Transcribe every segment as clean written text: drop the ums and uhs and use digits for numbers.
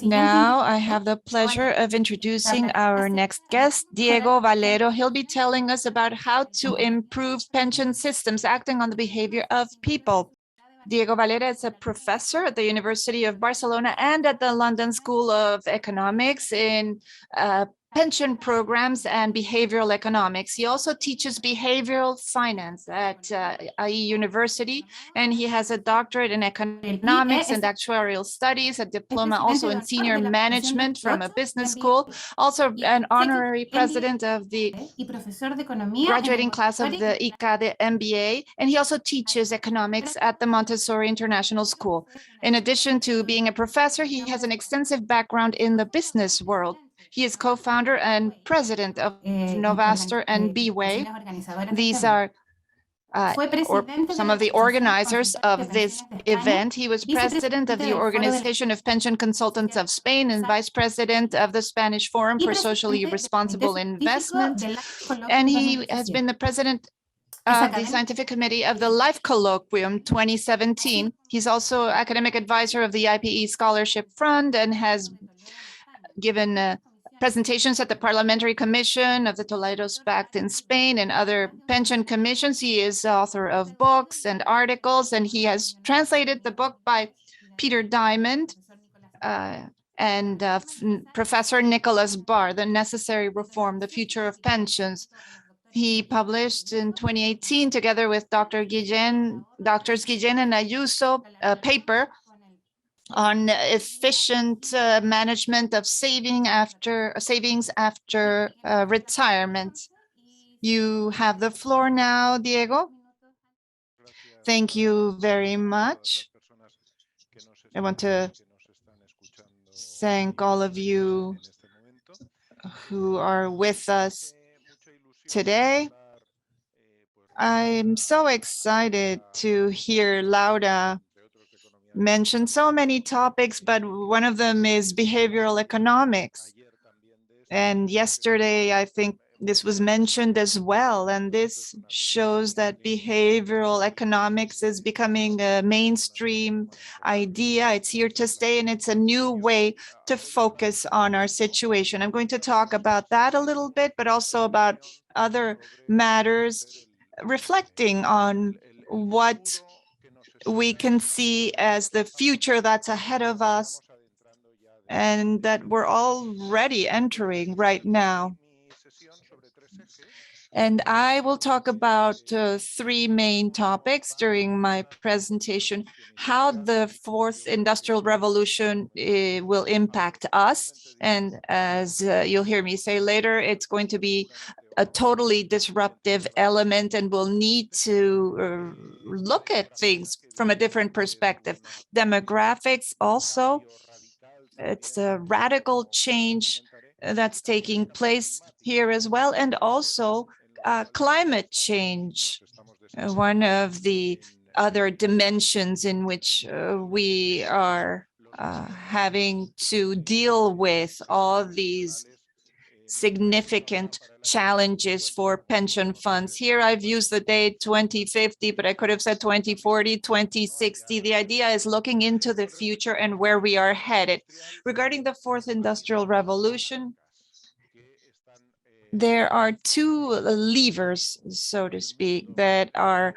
Now I have the pleasure of introducing our next guest, Diego Valero. He'll be telling us about how to improve pension systems, acting on the behavior of people. Diego Valera is a professor at the University of Barcelona and at the London School of Economics in pension programs and behavioral economics. He also teaches behavioral finance at IE University, and he has a doctorate in economics and actuarial studies, a diploma also in senior management from a business school, also an honorary president of the graduating class of the ICADE MBA, and he also teaches economics at the Montessori International School. In addition to being a professor, he has an extensive background in the business world. He is co-founder and president of Novaster and B-Way. These are some of the organizers of this event. He was president of the Organization of Pension Consultants of Spain and vice president of the Spanish Forum for Socially Responsible Investment. And he has been the president of the Scientific Committee of the Life Colloquium 2017. He's also academic advisor of the IPE Scholarship Fund and has given presentations at the Parliamentary Commission of the Toledo's Pact in Spain and other pension commissions. He is author of books and articles, and he has translated the book by Peter Diamond and Professor Nicholas Barr, The Necessary Reform, The Future of Pensions. He published in 2018, together with doctors Guillen and Ayuso, a paper on efficient management of savings after retirement. You have the floor now, Diego. Thank you very much. I want to thank all of you who are with us today. I'm so excited to hear Laura mention so many topics, but one of them is behavioral economics. And yesterday, I think this was mentioned as well. And this shows that behavioral economics is becoming a mainstream idea. It's here to stay, and it's a new way to focus on our situation. I'm going to talk about that a little bit, but also about other matters, reflecting on what we can see as the future that's ahead of us and that we're already entering right now. And I will talk about three main topics during my presentation: how the fourth industrial revolution will impact us. And as you'll hear me say later, it's going to be a totally disruptive element, and we'll need to look at things from a different perspective. Demographics also, it's a radical change that's taking place here as well, and also climate change, one of the other dimensions in which we are having to deal with all these significant challenges for pension funds. Here I've used the date 2050, but I could have said 2040, 2060. The idea is looking into the future and where we are headed. Regarding the fourth industrial revolution, there are two levers, so to speak, that are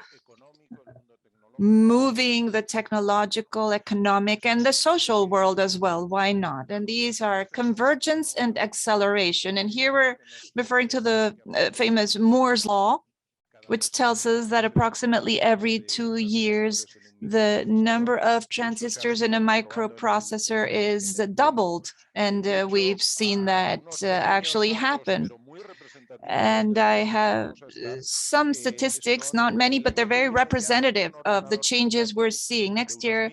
moving the technological, economic, and the social world as well. Why not? And these are convergence and acceleration. And here we're referring to the famous Moore's Law, which tells us that approximately every 2 years, the number of transistors in a microprocessor is doubled. And we've seen that actually happen. And I have some statistics, not many, but they're very representative of the changes we're seeing. Next year,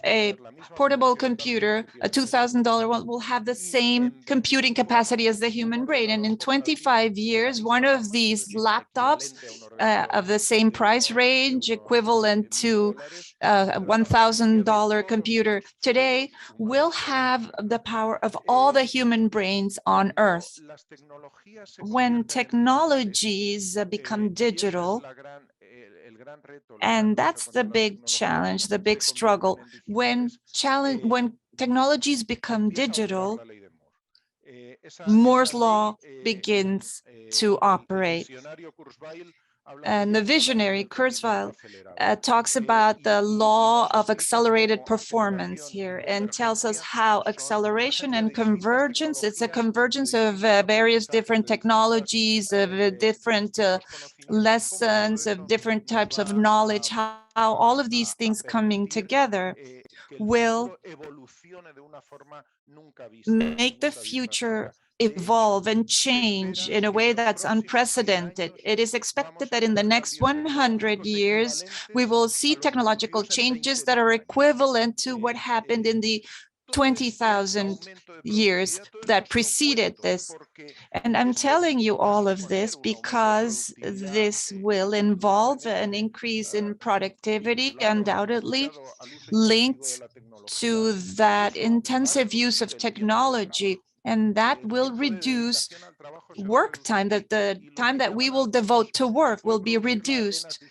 a portable computer, a $2,000 one, will have the same computing capacity as the human brain. And in 25 years, one of these laptops of the same price range, equivalent to a $1,000 computer today, will have the power of all the human brains on Earth. When technologies become digital, And that's the big challenge, the big struggle. When technologies become digital, Moore's law begins to operate. And the visionary Kurzweil talks about the law of accelerated performance here and tells us how acceleration and convergence, it's a convergence of various different technologies, of different lessons, of different types of knowledge, how all of these things coming together will make the future evolve and change in a way that's unprecedented. It is expected that in the next 100 years, we will see technological changes that are equivalent to what happened in the 20,000 years that preceded this. And I'm telling you all of this because this will involve an increase in productivity, undoubtedly linked to that intensive use of technology. And that will reduce work time, that the time that we will devote to work will be reduced.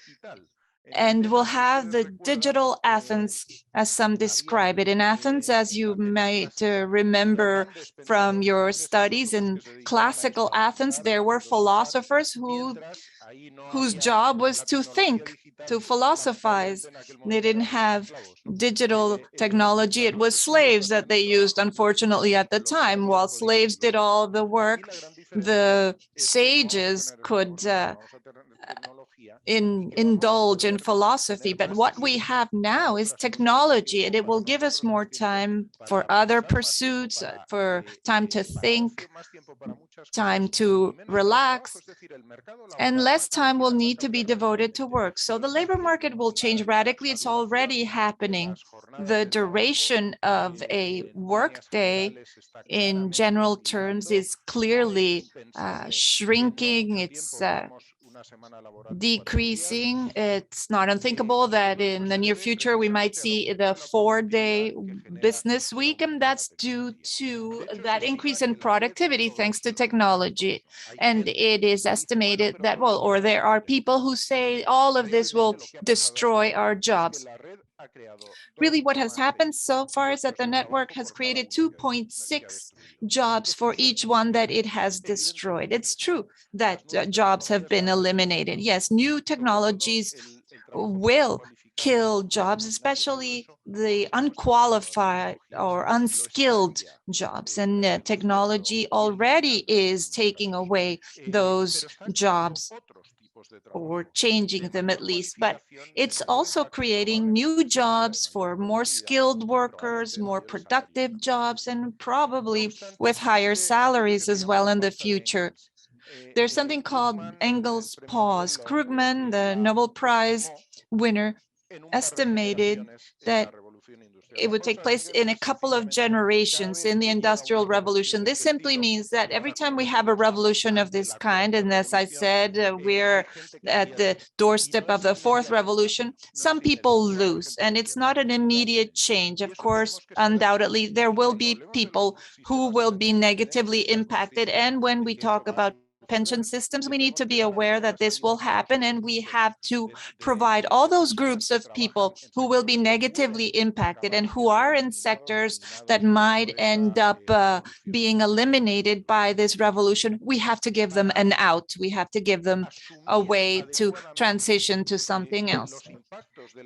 And we'll have the digital Athens, as some describe it. In Athens, as you might remember from your studies in classical Athens, there were philosophers whose job was to think, to philosophize. They didn't have digital technology. It was slaves that they used, unfortunately, at the time. While slaves did all the work, the sages could indulge in philosophy. But what we have now is technology, and it will give us more time for other pursuits, for time to think, time to relax, and less time will need to be devoted to work. So the labor market will change radically. It's already happening. The duration of a workday in general terms is clearly shrinking. It's decreasing. It's not unthinkable that in the near future we might see the 4-day business week, and that's due to that increase in productivity thanks to technology. And it is estimated that, well, or there are people who say all of this will destroy our jobs. Really, what has happened so far is that the network has created 2.6 jobs for each one that it has destroyed. It's true that jobs have been eliminated. Yes, new technologies will kill jobs, especially the unqualified or unskilled jobs. And technology already is taking away those jobs, or changing them at least, but it's also creating new jobs for more skilled workers, more productive jobs, and probably with higher salaries as well in the future. There's something called Engel's pause. Krugman, the Nobel Prize winner, estimated that it would take place in a couple of generations in the Industrial Revolution. This simply means that every time we have a revolution of this kind, and as I said, we're at the doorstep of the fourth revolution, some people lose, and it's not an immediate change. Of course, undoubtedly, there will be people who will be negatively impacted. And when we talk about pension systems, we need to be aware that this will happen, and we have to provide all those groups of people who will be negatively impacted and who are in sectors that might end up being eliminated by this revolution. We have to give them an out. We have to give them a way to transition to something else.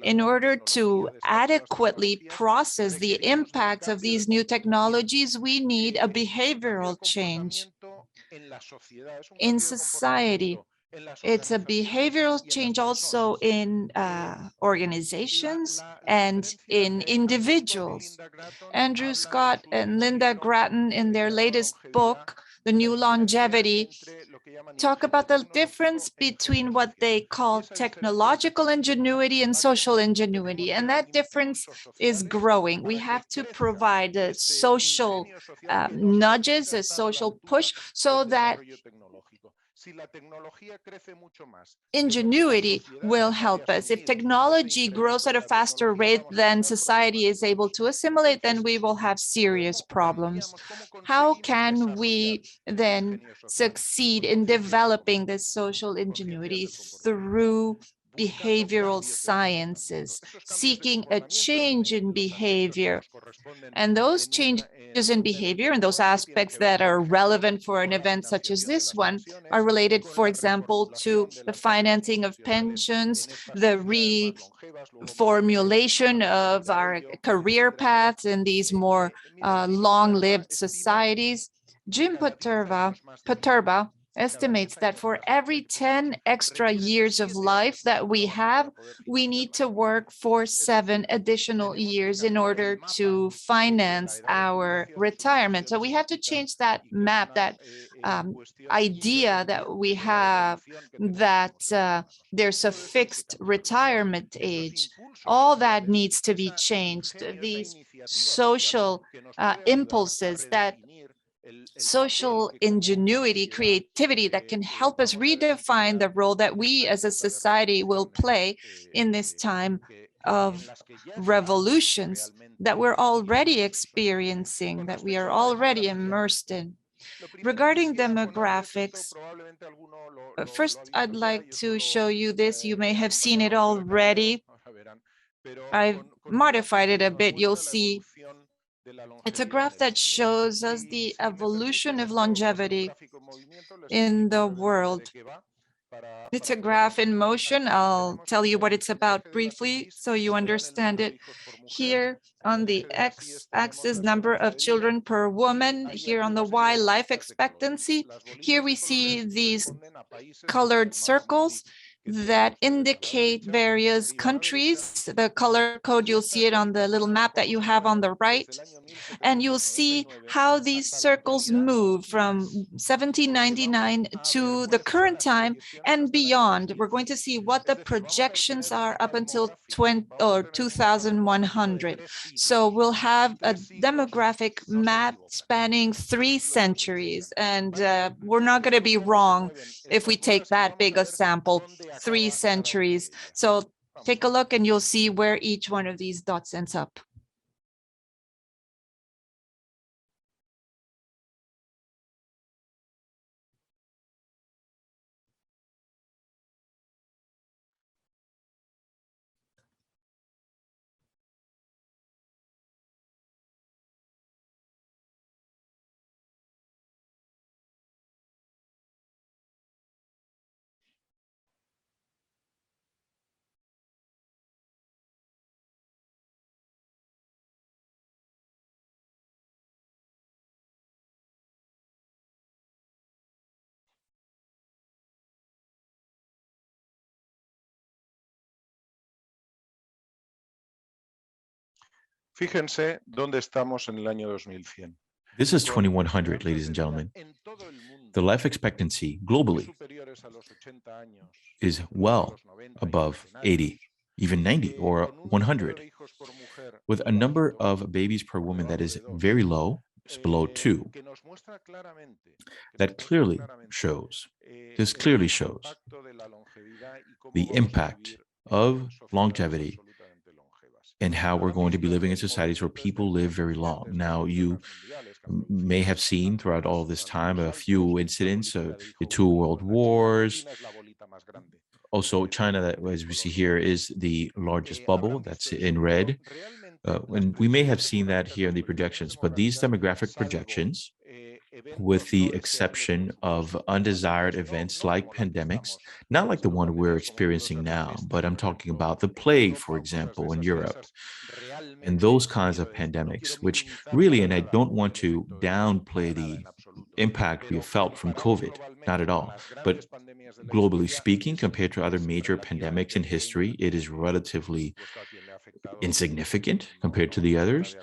In order to adequately process the impacts of these new technologies, we need a behavioral change in society. It's a behavioral change also in organizations and in individuals. Andrew Scott and Linda Grattan, in their latest book, The New Longevity, talk about the difference between what they call technological ingenuity and social ingenuity. And that difference is growing. We have to provide social nudges, a social push, so that ingenuity will help us. If technology grows at a faster rate than society is able to assimilate, then we will have serious problems. How can we then succeed in developing this social ingenuity? Through behavioral sciences, seeking a change in behavior. And those changes in behavior and those aspects that are relevant for an event such as this one are related, for example, to the financing of pensions, the reformulation of our career paths in these more long-lived societies. Jim Paterba estimates that for every 10 extra years of life that we have, we need to work for 7 additional years in order to finance our retirement. So we have to change that map, that idea that we have that there's a fixed retirement age. All that needs to be changed. These social impulses, that social ingenuity, creativity that can help us redefine the role that we as a society will play in this time of revolutions that we're already experiencing, that we are already immersed in. Regarding demographics, first I'd like to show you this. You may have seen it already. I've modified it a bit. You'll see it's a graph that shows us the evolution of longevity in the world. It's a graph in motion. I'll tell you what it's about briefly so you understand it. Here on the x-axis, number of children per woman. Here on the y, life expectancy. Here we see these colored circles that indicate various countries. The color code, you'll see it on the little map that you have on the right. And you'll see how these circles move from 1799 to the current time and beyond. We're going to see what the projections are up until 2100. So we'll have a demographic map spanning 3 centuries. And we're not going to be wrong if we take that big a sample, 3 centuries. So take a look and you'll see where each one of these dots ends up. Fíjense dónde estamos en el año 2100. This is 2100, ladies and gentlemen. The life expectancy globally is well above 80, even 90 or 100, with a number of babies per woman that is very low, it's below 2. That clearly shows, this clearly shows the impact of longevity and how we're going to be living in societies where people live very long. Now, you may have seen throughout all this time a few incidents of the 2 world wars. Also, China, that, as we see here, is the largest bubble, that's in red. And we may have seen that here in the projections, but these demographic projections, with the exception of undesired events like pandemics, not like the one we're experiencing now, but I'm talking about the plague, for example, in Europe, and those kinds of pandemics, which really, and I don't want to downplay the impact we have felt from COVID, not at all, but globally speaking, compared to other major pandemics in history, it is relatively insignificant compared to the others.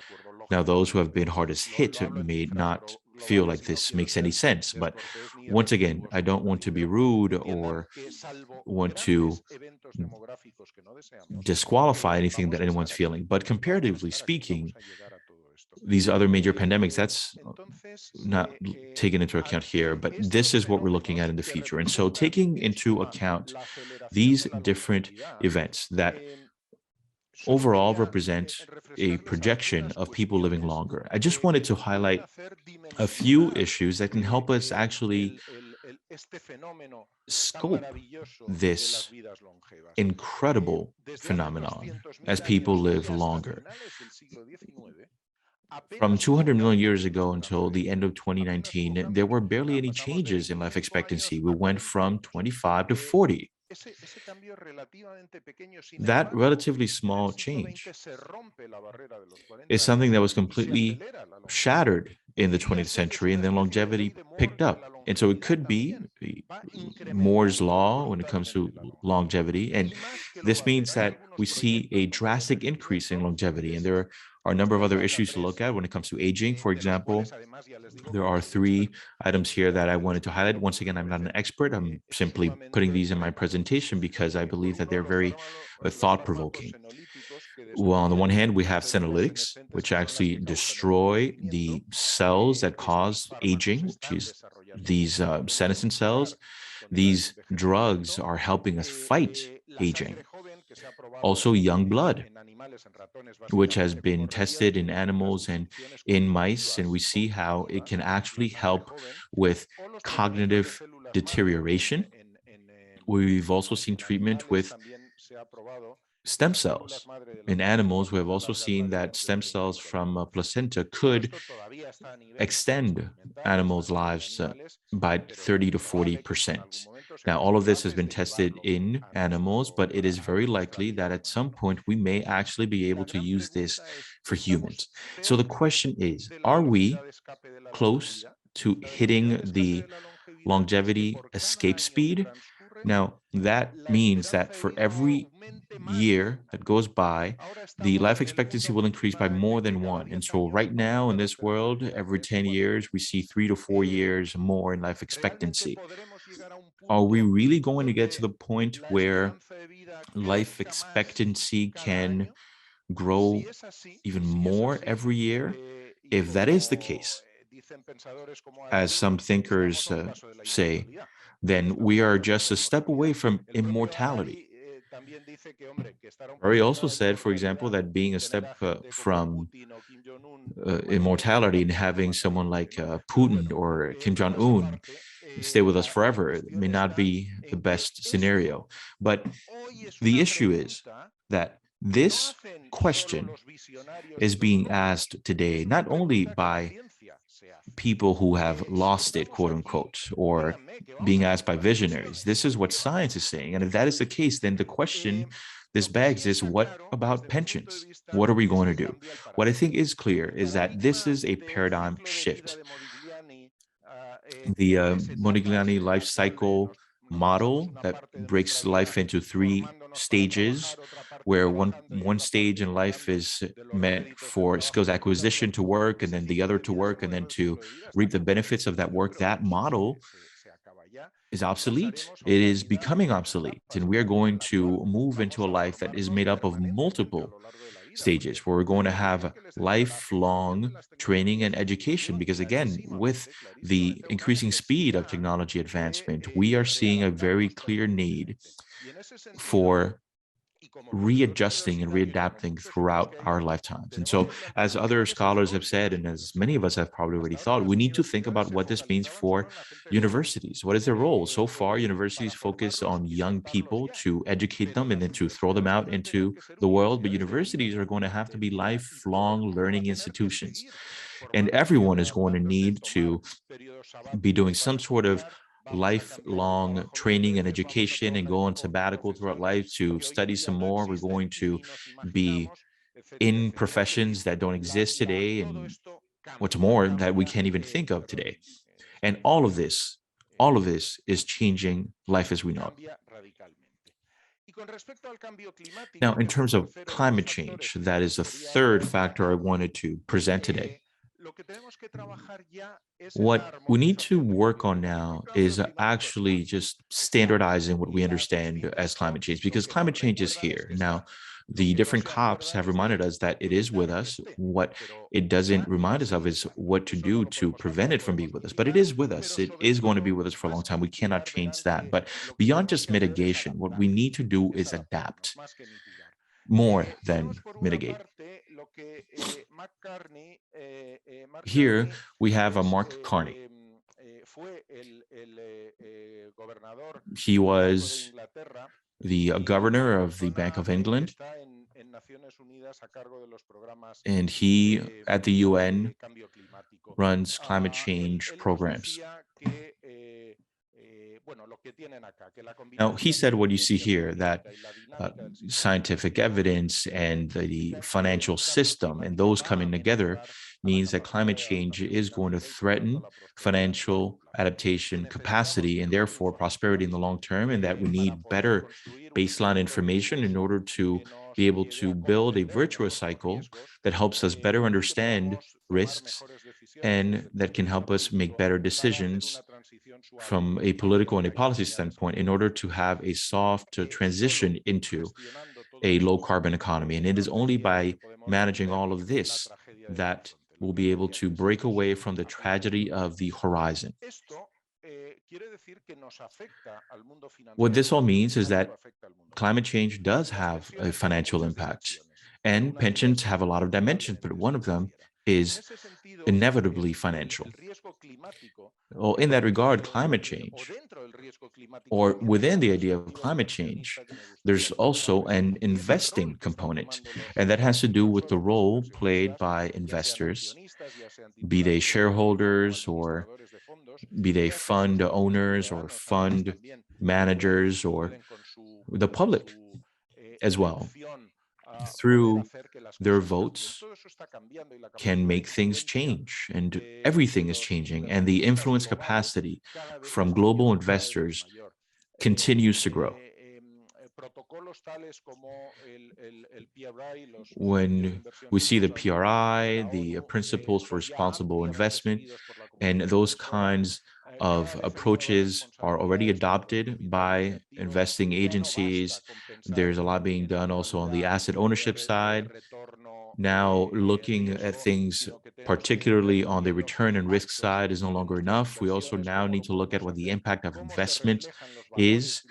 Now, those who have been hardest hit may not feel like this makes any sense, but once again, I don't want to be rude or want to disqualify anything that anyone's feeling, but comparatively speaking, these other major pandemics, that's not taken into account here, but this is what we're looking at in the future. And so taking into account these different events that overall represent a projection of people living longer, I just wanted to highlight a few issues that can help us actually scope this incredible phenomenon as people live longer. From 200 million years ago until the end of 2019, there were barely any changes in life expectancy. We went from 25 to 40. That relatively small change is something that was completely shattered in the 20th century, and then longevity picked up. And so it could be Moore's law when it comes to longevity. And this means that we see a drastic increase in longevity. And there are a number of other issues to look at when it comes to aging. For example, there are 3 items here that I wanted to highlight. Once again, I'm not an expert. I'm simply putting these in my presentation because I believe that they're very thought-provoking. Well, on the one hand, we have senolytics, which actually destroy the cells that cause aging, which is these senescent cells. These drugs are helping us fight aging. Also, young blood, which has been tested in animals and in mice, and we see how it can actually help with cognitive deterioration. We've also seen treatment with stem cells. In animals, we have also seen that stem cells from a placenta could extend animals' lives by 30 to 40%. Now, all of this has been tested in animals, but it is very likely that at some point we may actually be able to use this for humans. So the question is, are we close to hitting the longevity escape speed? Now, that means that for every year that goes by, the life expectancy will increase by more than 1. And so right now in this world, every 10 years, we see 3 to 4 years more in life expectancy. Are we really going to get to the point where life expectancy can grow even more every year? If that is the case, as some thinkers say, then we are just a step away from immortality. Murray also said, for example, that being a step from immortality and having someone like Putin or Kim Jong-un stay with us forever may not be the best scenario. But the issue is that this question is being asked today not only by people who have lost it, quote unquote, or being asked by visionaries. This is what science is saying. And if that is the case, then the question this begs is, what about pensions? What are we going to do? What I think is clear is that this is a paradigm shift. The Modigliani life cycle model that breaks life into 3 stages, where one stage in life is meant for skills acquisition to work, and then the other to work, and then to reap the benefits of that work. That model is obsolete. It is becoming obsolete, and we are going to move into a life that is made up of multiple stages, where we're going to have lifelong training and education, because again, with the increasing speed of technology advancement, we are seeing a very clear need for readjusting and readapting throughout our lifetimes. And so, as other scholars have said, and as many of us have probably already thought, we need to think about what this means for universities. What is their role? So far, universities focus on young people to educate them and then to throw them out into the world. But universities are going to have to be lifelong learning institutions. And everyone is going to need to be doing some sort of lifelong training and education and go on sabbatical throughout life to study some more. We're going to be in professions that don't exist today, and what's more, that we can't even think of today. And all of this is changing life as we know it. Now, in terms of climate change, that is the third factor I wanted to present today. What we need to work on now is actually just standardizing what we understand as climate change, because climate change is here. Now, the different COPs have reminded us that it is with us. What it doesn't remind us of is what to do to prevent it from being with us. But it is with us. It is going to be with us for a long time. We cannot change that. But beyond just mitigation, what we need to do is adapt more than mitigate. Here we have a Mark Carney. He was the governor of the Bank of England, and he, at the UN, runs climate change programs. Now, he said what you see here, that scientific evidence and the financial system and those coming together means that climate change is going to threaten financial adaptation capacity and therefore prosperity in the long term, and that we need better baseline information in order to be able to build a virtuous cycle that helps us better understand risks and that can help us make better decisions from a political and a policy standpoint in order to have a soft transition into a low carbon economy. And it is only by managing all of this that we'll be able to break away from the tragedy of the horizon. What this all means is that climate change does have a financial impact, and pensions have a lot of dimensions, but one of them is inevitably financial. Well, in that regard, climate change, or within the idea of climate change, there's also an investing component, and that has to do with the role played by investors, be they shareholders or be they fund owners or fund managers or the public as well. Through their votes can make things change, and everything is changing, and the influence capacity from global investors continues to grow. When we see the PRI, the principles for responsible investment, and those kinds of approaches are already adopted by investing agencies. There's a lot being done also on the asset ownership side. Now, looking at things, particularly on the return and risk side, is no longer enough. We also now need to look at what the impact of investment is.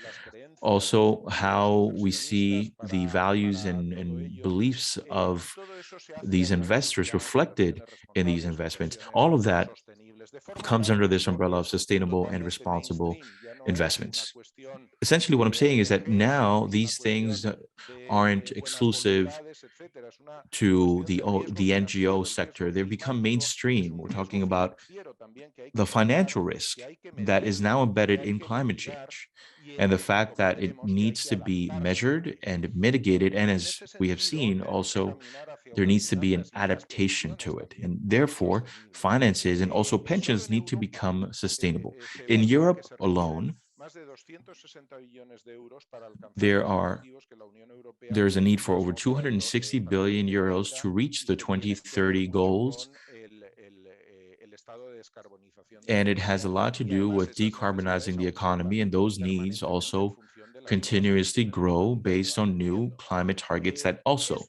Also, how we see the values and beliefs of these investors reflected in these investments. All of that comes under this umbrella of sustainable and responsible investments. Essentially, what I'm saying is that now these things aren't exclusive to the NGO sector. They've become mainstream. We're talking about the financial risk that is now embedded in climate change and the fact that it needs to be measured and mitigated. And as we have seen, also, there needs to be an adaptation to it. And therefore, finances and also pensions need to become sustainable. In Europe alone, there's a need for over 260 billion euros to reach the 2030 goals. And it has a lot to do with decarbonizing the economy, and those needs also continuously grow based on new climate targets that also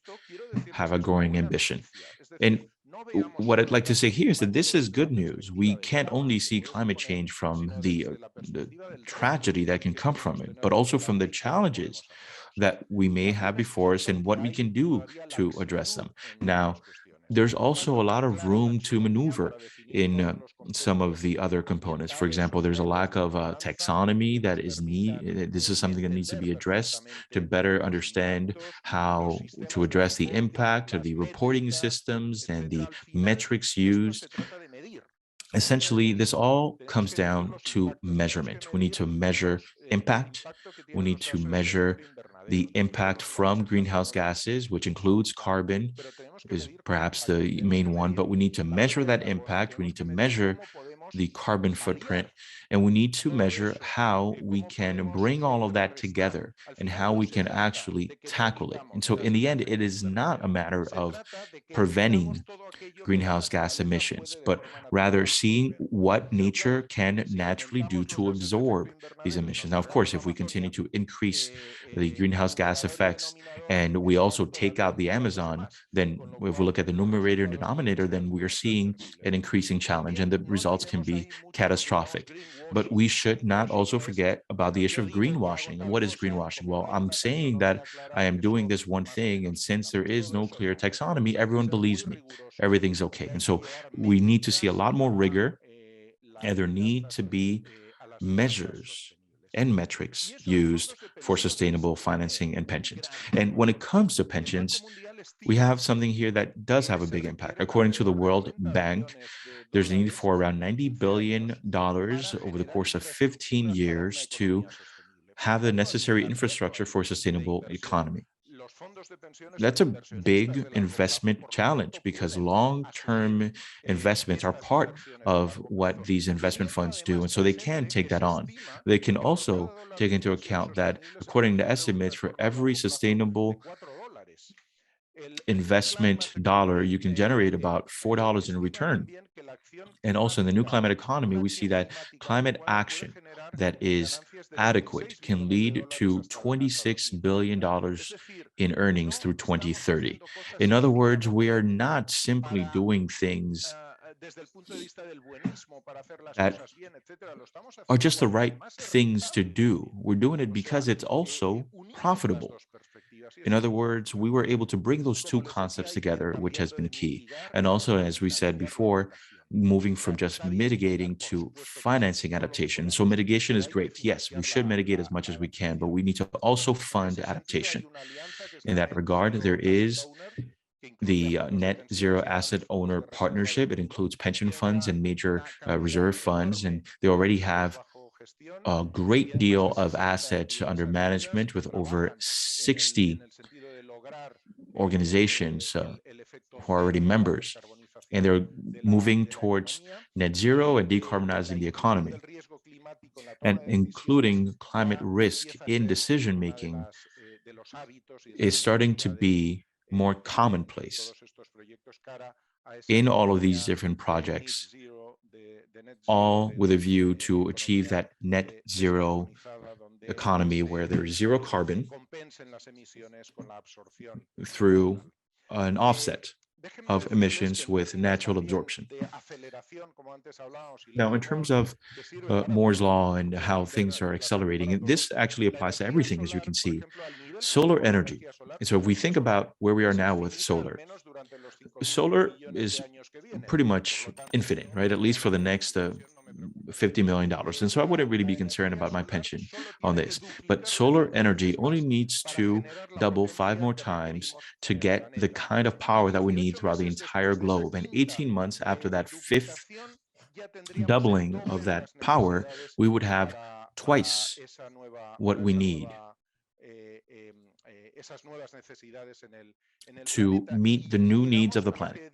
have a growing ambition. And what I'd like to say here is that this is good news. We can't only see climate change from the tragedy that can come from it, but also from the challenges that we may have before us and what we can do to address them. Now, there's also a lot of room to maneuver in some of the other components. For example, there's a lack of taxonomy that is needed. This is something that needs to be addressed to better understand how to address the impact of the reporting systems and the metrics used. Essentially, this all comes down to measurement. We need to measure impact. We need to measure the impact from greenhouse gases, which includes carbon, is perhaps the main one, but we need to measure that impact. We need to measure the carbon footprint, and we need to measure how we can bring all of that together and how we can actually tackle it. And so in the end, it is not a matter of preventing greenhouse gas emissions, but rather seeing what nature can naturally do to absorb these emissions. Now, of course, if we continue to increase the greenhouse gas effects and we also take out the Amazon, then if we look at the numerator and denominator, then we are seeing an increasing challenge and the results can be catastrophic. But we should not also forget about the issue of greenwashing. And what is greenwashing? Well, I'm saying that I am doing this one thing, and since there is no clear taxonomy, everyone believes me. Everything's okay. And so we need to see a lot more rigor and there need to be measures and metrics used for sustainable financing and pensions. And when it comes to pensions, we have something here that does have a big impact. According to the World Bank, there's a need for around $90 billion over the course of 15 years to have the necessary infrastructure for a sustainable economy. That's a big investment challenge because long-term investments are part of what these investment funds do. And so they can take that on. They can also take into account that according to estimates, for every sustainable investment dollar, you can generate about $4 in return. And also in the new climate economy, we see that climate action that is adequate can lead to $26 billion in earnings through 2030. In other words, we are not simply doing things that are just the right things to do. We're doing it because it's also profitable. In other words, we were able to bring those two concepts together, which has been key. And also, as we said before, moving from just mitigating to financing adaptation. So mitigation is great. Yes, we should mitigate as much as we can, but we need to also fund adaptation. In that regard, there is the net zero asset owner partnership. It includes pension funds and major reserve funds, and they already have a great deal of assets under management with over 60 organizations who are already members, and they're moving towards net zero and decarbonizing the economy, and including climate risk in decision making is starting to be more commonplace in all of these different projects, all with a view to achieve that net zero economy where there is zero carbon through an offset of emissions with natural absorption. Now, in terms of Moore's law and how things are accelerating, and this actually applies to everything, as you can see. Solar energy. And so if we think about where we are now with solar is pretty much infinite, right? At least for the next $50 million. And so I wouldn't really be concerned about my pension on this. But solar energy only needs to double 5 more times to get the kind of power that we need throughout the entire globe. And 18 months after that fifth doubling of that power, we would have twice what we need to meet the new needs of the planet.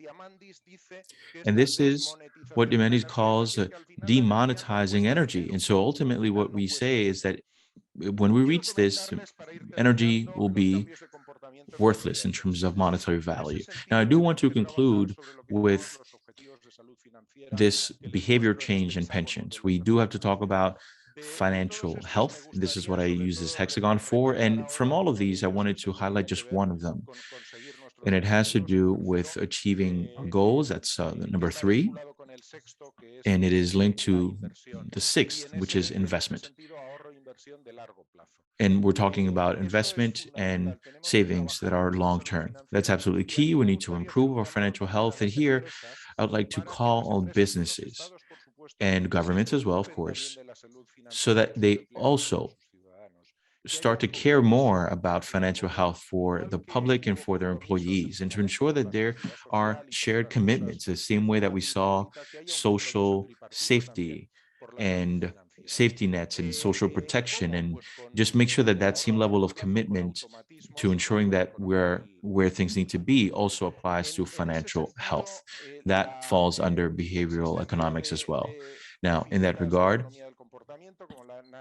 And this is what Diamandis calls demonetizing energy. And so ultimately what we say is that when we reach this, energy will be worthless in terms of monetary value. Now, I do want to conclude with this behavior change in pensions. We do have to talk about financial health. This is what I use this hexagon for. And from all of these, I wanted to highlight just one of them. And it has to do with achieving goals. That's number 3. And it is linked to the 6th, which is investment. And we're talking about investment and savings that are long-term. That's absolutely key. We need to improve our financial health. And here, I would like to call on businesses and governments as well, of course, so that they also start to care more about financial health for the public and for their employees, and to ensure that there are shared commitments, the same way that we saw social safety and safety nets and social protection, and just make sure that that same level of commitment to ensuring that we're where things need to be also applies to financial health. That falls under behavioral economics as well. Now, in that regard,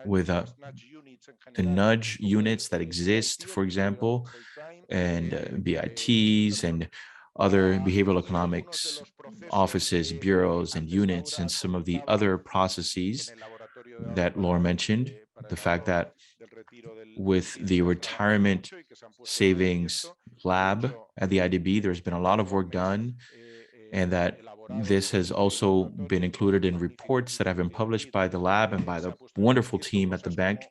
with the nudge units that exist, for example, and BITs and other behavioral economics offices, bureaus, and units, and some of the other processes that Laura mentioned, the fact that with the retirement savings lab at the IDB, there's been a lot of work done, and that this has also been included in reports that have been published by the lab and by the wonderful team at the bank.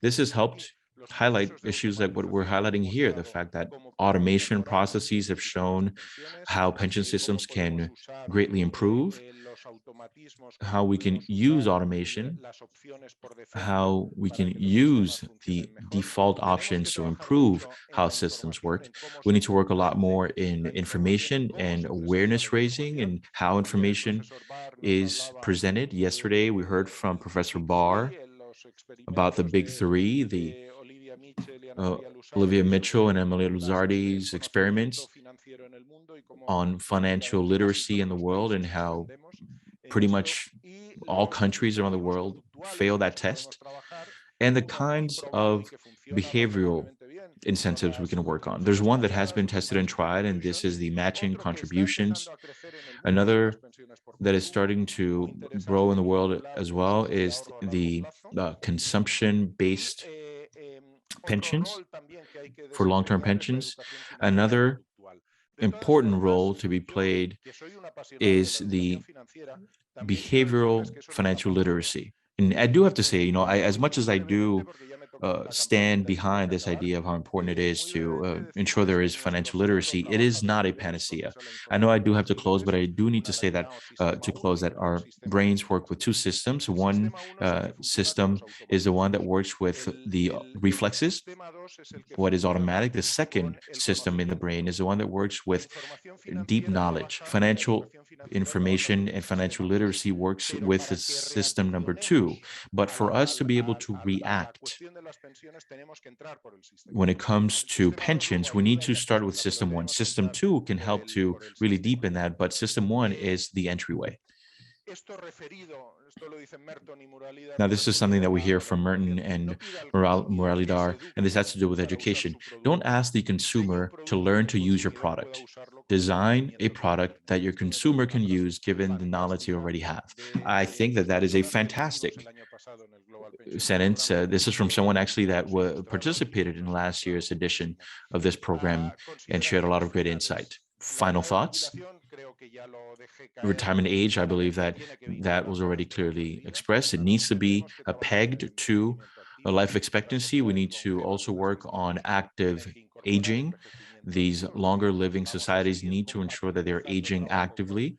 This has helped highlight issues like what we're highlighting here, the fact that automation processes have shown how pension systems can greatly improve, how we can use automation, how we can use the default options to improve how systems work. We need to work a lot more in information and awareness raising and how information is presented. Yesterday, we heard from Professor Barr about the big three, the Olivia Mitchell and Emily Luzardi's experiments on financial literacy in the world and how pretty much all countries around the world fail that test, and the kinds of behavioral incentives we can work on. There's one that has been tested and tried, and this is the matching contributions. Another that is starting to grow in the world as well is the consumption-based pensions for long-term pensions. Another important role to be played is the behavioral financial literacy. And I do have to say, as much as I do stand behind this idea of how important it is to ensure there is financial literacy, it is not a panacea. I know I do have to close, but I do need to say that to close that our brains work with two systems. One system is the one that works with the reflexes, what is automatic. The second system in the brain is the one that works with deep knowledge. Financial information and financial literacy works with the system number two. But for us to be able to react when it comes to pensions, we need to start with system one. System two can help to really deepen that, but system one is the entryway. Now, this is something that we hear from Merton and Moralidar, and this has to do with education. Don't ask the consumer to learn to use your product. Design a product that your consumer can use given the knowledge you already have. I think that that is a fantastic sentence. This is from someone actually that participated in last year's edition of this program and shared a lot of great insight. Final thoughts? Retirement age, I believe that that was already clearly expressed. It needs to be pegged to a life expectancy. We need to also work on active aging. These longer living societies need to ensure that they're aging actively.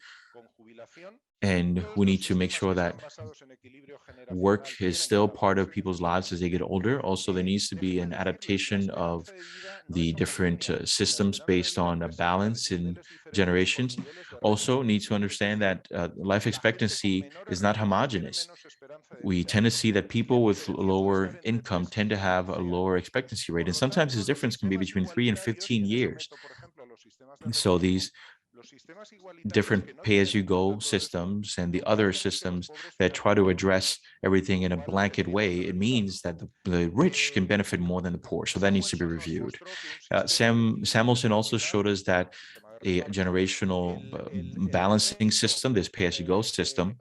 And we need to make sure that work is still part of people's lives as they get older. Also, there needs to be an adaptation of the different systems based on a balance in generations. Also need to understand that life expectancy is not homogeneous. We tend to see that people with lower income tend to have a lower expectancy rate. And sometimes this difference can be between 3 and 15 years. So these different pay-as-you-go systems and the other systems that try to address everything in a blanket way, it means that the rich can benefit more than the poor. So that needs to be reviewed. Samuelson also showed us that a generational balancing system, this pay-as-you-go system,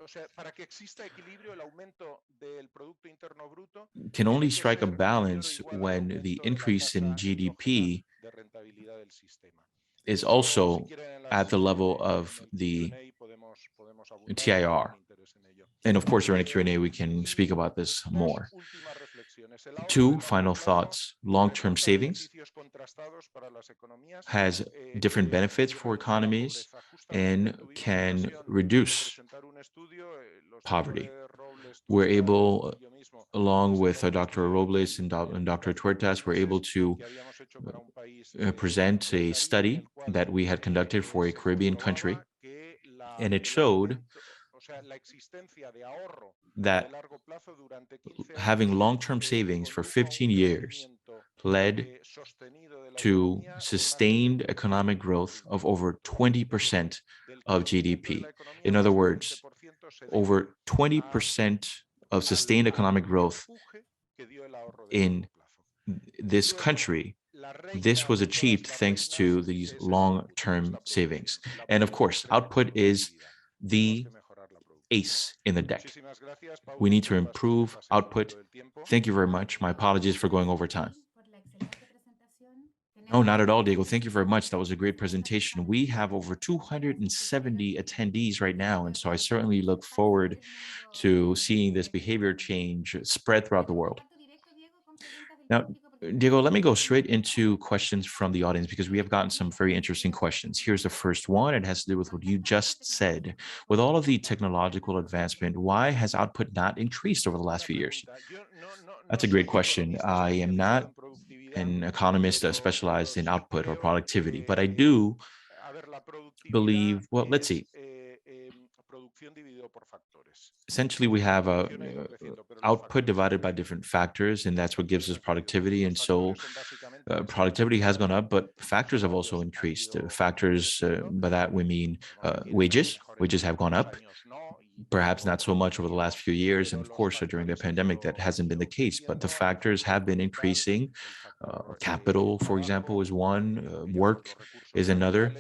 can only strike a balance when the increase in GDP is also at the level of the TIR. And of course, during a Q&A, we can speak about this more. Two final thoughts. Long-term savings has different benefits for economies and can reduce poverty. We're able, along with Dr. Robles and Dr. Tuertas, we're able to present a study that we had conducted for a Caribbean country, and it showed that having long-term savings for 15 years led to sustained economic growth of over 20% of GDP. In other words, over 20% of sustained economic growth in this country. This was achieved thanks to these long-term savings. And of course, output is the ace in the deck. We need to improve output. Thank you very much. My apologies for going over time. No, not at all, Diego. Thank you very much. That was a great presentation. We have over 270 attendees right now, and so I certainly look forward to seeing this behavior change spread throughout the world. Now, Diego, let me go straight into questions from the audience because we have gotten some very interesting questions. Here's the first one. It has to do with what you just said. With all of the technological advancement, why has output not increased over the last few years? That's a great question. I am not an economist specialized in output or productivity, but I do believe, well, let's see. Essentially, we have a output divided by different factors, and that's what gives us productivity. And so productivity has gone up, but factors have also increased. Factors, by that we mean wages. Wages have gone up, perhaps not so much over the last few years. And of course, during the pandemic, that hasn't been the case, but the factors have been increasing. Capital, for example, is one, work is another,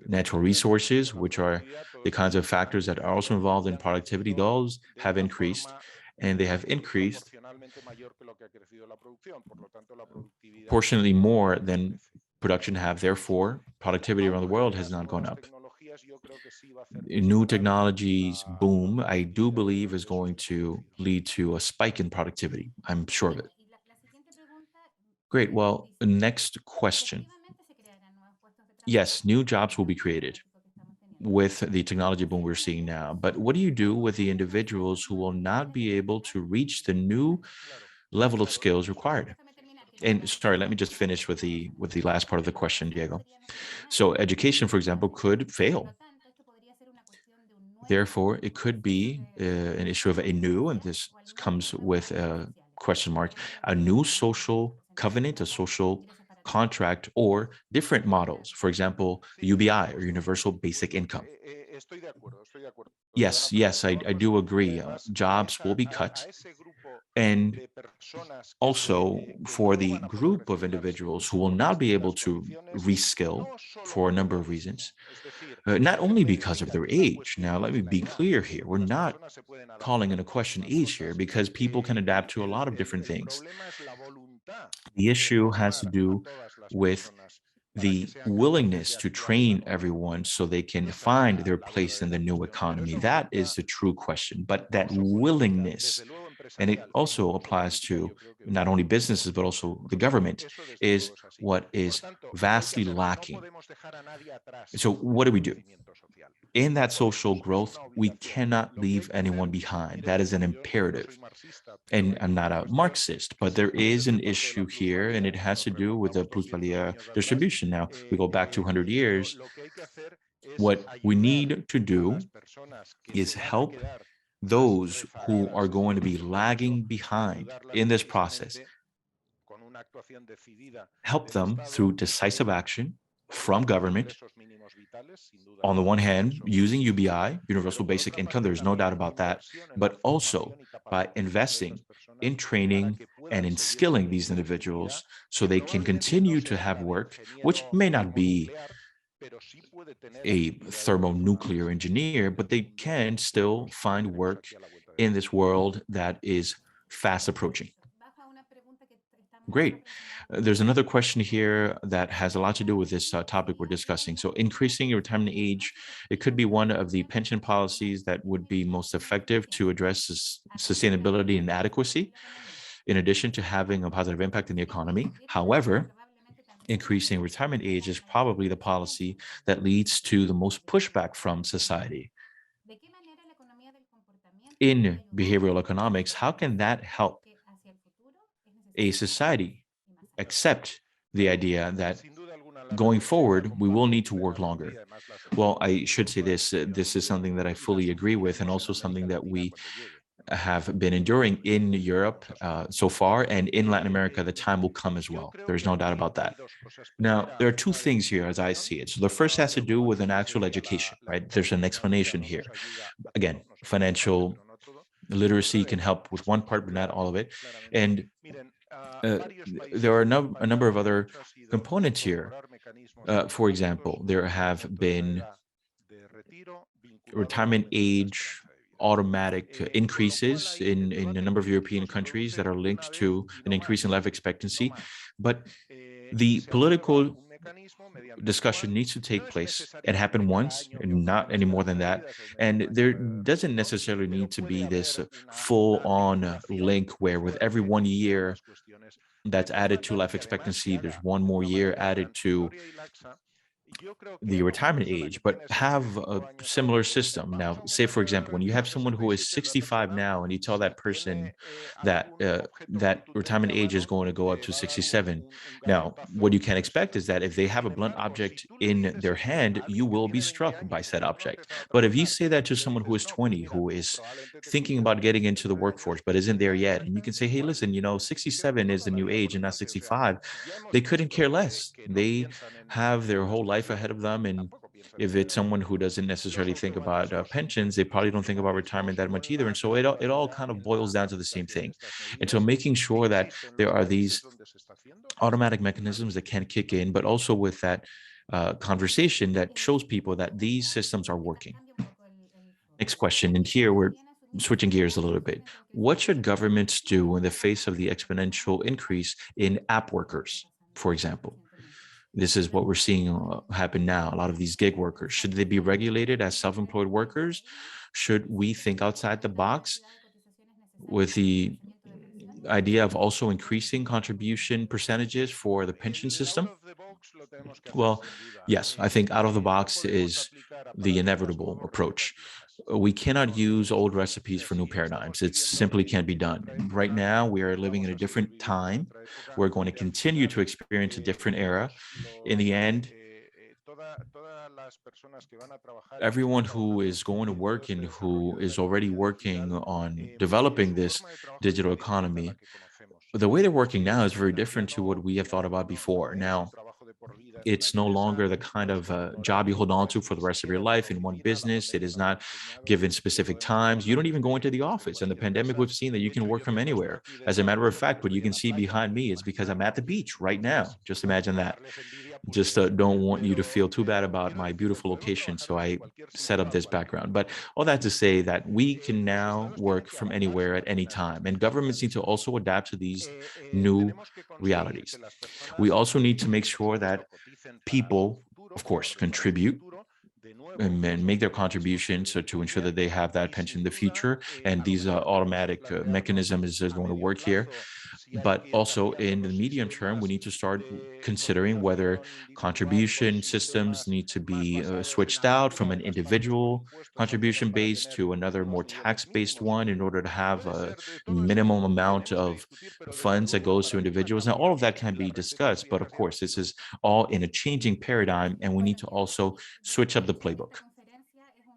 natural resources, which are the kinds of factors that are also involved in productivity, those have increased, and they have increased proportionally more than production have. Therefore, productivity around the world has not gone up. New technologies boom, I do believe, is going to lead to a spike in productivity. I'm sure of it. Great. Well, next question. Yes, new jobs will be created with the technology boom we're seeing now. But what do you do with the individuals who will not be able to reach the new level of skills required? And sorry, let me just finish with the last part of the question, Diego. So education, for example, could fail. Therefore, it could be an issue of a new, and this comes with a question mark, a new social covenant, a social contract, or different models. For example, UBI, or universal basic income. Yes, I do agree. Jobs will be cut. And also for the group of individuals who will not be able to reskill for a number of reasons, not only because of their age. Now, let me be clear here. We're not calling into question age here because people can adapt to a lot of different things. The issue has to do with the willingness to train everyone so they can find their place in the new economy. That is the true question. But that willingness, and it also applies to not only businesses, but also the government, is what is vastly lacking. So what do? In that social growth, we cannot leave anyone behind. That is an imperative. And I'm not a Marxist, but there is an issue here, and it has to do with the plusvalia distribution. Now, we go back 200 years. What we need to do is help those who are going to be lagging behind in this process, help them through decisive action from government. On the one hand, using UBI, universal basic income, there's no doubt about that, but also by investing in training and in skilling these individuals so they can continue to have work, which may not be a thermonuclear engineer, but they can still find work in this world that is fast approaching. Great. There's another question here that has a lot to do with this topic we're discussing. So increasing your retirement age, it could be one of the pension policies that would be most effective to address sustainability and adequacy, in addition to having a positive impact in the economy. However, increasing retirement age is probably the policy that leads to the most pushback from society. In behavioral economics, how can that help a society accept the idea that going forward, we will need to work longer? Well, I should say this, this is something that I fully agree with, and also something that we have been enduring in Europe so far, and in Latin America, the time will come as well. There's no doubt about that. Now, there are two things here as I see it. So the first has to do with an actual education, right? There's an explanation here. Again, financial literacy can help with one part, but not all of it. And there are a number of other components here. For example, there have been retirement age automatic increases in a number of European countries that are linked to an increase in life expectancy. But the political discussion needs to take place and happen once and not any more than that. And there doesn't necessarily need to be this full-on link where with every 1 year that's added to life expectancy. There's one more year added to the retirement age, but have a similar system. Now, say, for example, when you have someone who is 65 now and you tell that person that that retirement age is going to go up to 67. Now, what you can expect is that if they have a blunt object in their hand, you will be struck by said object. But if you say that to someone who is 20, who is thinking about getting into the workforce, but isn't there yet, and you can say, hey, listen, 67 is the new age and not 65, they couldn't care less. They have their whole life ahead of them. And if it's someone who doesn't necessarily think about pensions, they probably don't think about retirement that much either. And so it all kind of boils down to the same thing. And so making sure that there are these automatic mechanisms that can kick in, but also with that conversation that shows people that these systems are working. Next question, and here we're switching gears a little bit. What should governments do in the face of the exponential increase in app workers, for example? This is what we're seeing happen now. A lot of these gig workers, should they be regulated as self-employed workers? Should we think outside the box with the idea of also increasing contribution percentages for the pension system? Well, yes, I think out of the box is the inevitable approach. We cannot use old recipes for new paradigms. It simply can't be done. Right now, we are living in a different time. We're going to continue to experience a different era. In the end, everyone who is going to work and who is already working on developing this digital economy, the way they're working now is very different to what we have thought about before. Now, it's no longer the kind of job you hold on to for the rest of your life in one business. It is not given specific times. You don't even go into the office. In the pandemic, we've seen that you can work from anywhere. As a matter of fact, what you can see behind me is because I'm at the beach right now. Just imagine that. Just don't want you to feel too bad about my beautiful location. So I set up this background. But all that to say that we can now work from anywhere at any time. And governments need to also adapt to these new realities. We also need to make sure that people, of course, contribute and make their contributions to ensure that they have that pension in the future. And these automatic mechanisms is going to work here. But also in the medium term, we need to start considering whether contribution systems need to be switched out from an individual contribution base to another more tax-based one in order to have a minimum amount of funds that goes to individuals. Now, all of that can be discussed, but of course, this is all in a changing paradigm, and we need to also switch up the playbook.